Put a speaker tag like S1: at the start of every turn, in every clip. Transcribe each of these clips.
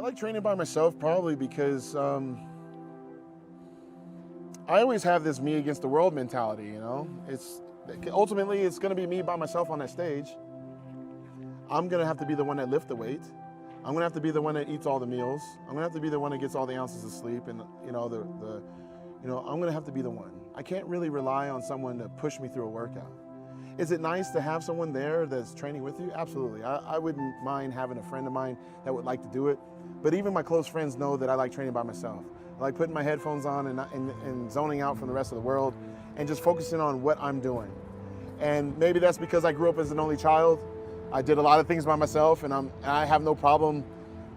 S1: like training by myself probably because I always have this me against the world mentality, you know? Ultimately, it's gonna be me by myself on that stage. I'm gonna have to be the one that lifts the weight. I'm gonna have to be the one that eats all the meals. I'm gonna have to be the one that gets all the ounces of sleep, and I'm gonna have to be the one. I can't really rely on someone to push me through a workout. Is it nice to have someone there that's training with you? Absolutely. I wouldn't mind having a friend of mine that would like to do it, but even my close friends know that I like training by myself. I like putting my headphones on and zoning out from the rest of the world and just focusing on what I'm doing. And maybe that's because I grew up as an only child. I did a lot of things by myself, and I have no problem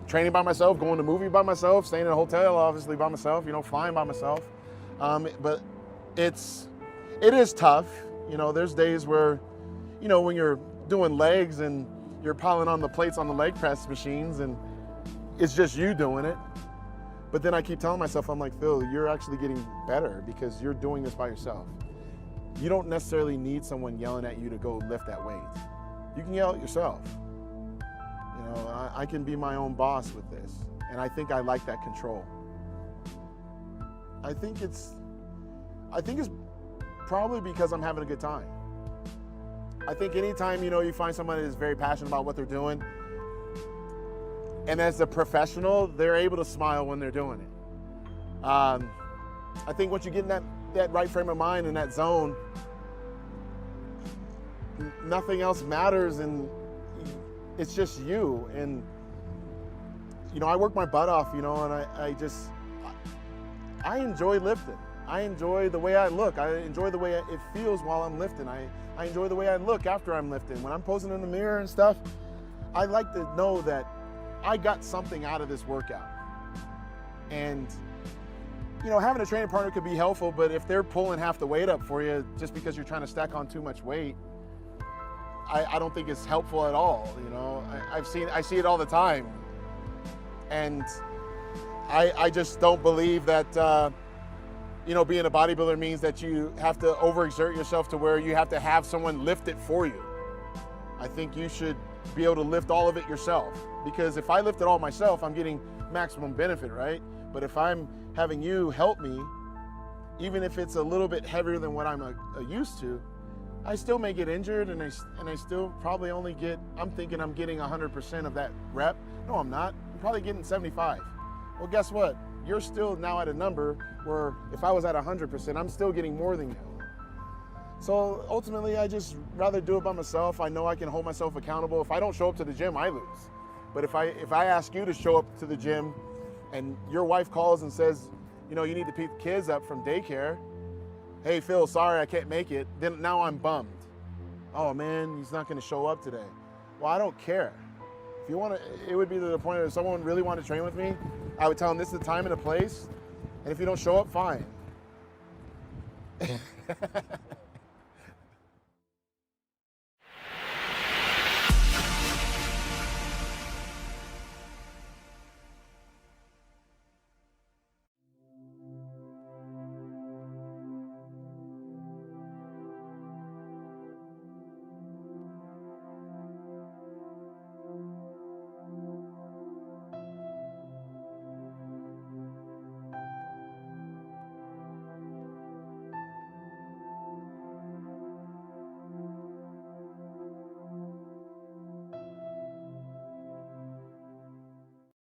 S1: training by myself, going to a movie by myself, staying in a hotel obviously by myself, flying by myself. But it is tough. There's days where, when you're doing legs and you're piling on the plates on the leg press machines and it's just you doing it. But then I keep telling myself, I'm like, Phil, you're actually getting better because you're doing this by yourself. You don't necessarily need someone yelling at you to go lift that weight. You can yell at yourself. I can be my own boss with this. And I think I like that control. I think it's probably because I'm having a good time. I think anytime, you find somebody that's very passionate about what they're doing, and as a professional, they're able to smile when they're doing it. I think once you get in that right frame of mind in that zone, nothing else matters, and it's just you. And I work my butt off, and I enjoy lifting. I enjoy the way I look. I enjoy the way it feels while I'm lifting. I enjoy the way I look after I'm lifting. When I'm posing in the mirror and stuff, I like to know that I got something out of this workout. And having a training partner could be helpful, but if they're pulling half the weight up for you just because you're trying to stack on too much weight, I don't think it's helpful at all. I see it all the time. And I just don't believe that being a bodybuilder means that you have to overexert yourself to where you have to have someone lift it for you. I think you should be able to lift all of it yourself, because if I lift it all myself, I'm getting maximum benefit, right? But if I'm having you help me, even if it's a little bit heavier than what I'm used to, I still may get injured, and I still probably only I'm thinking I'm getting 100% of that rep. No, I'm not. I'm probably getting 75. Well, guess what? You're still now at a number where if I was at 100%, I'm still getting more than you. So ultimately, I just rather do it by myself. I know I can hold myself accountable. If I don't show up to the gym, I lose. But if I ask you to show up to the gym and your wife calls and says, you need to pick the kids up from daycare, hey, Phil, sorry, I can't make it, then now I'm bummed. Oh man, he's not gonna show up today. Well, I don't care. If you want to, it would be to the point where if someone really wanted to train with me, I would tell them this is the time and the place, and if you don't show up, fine.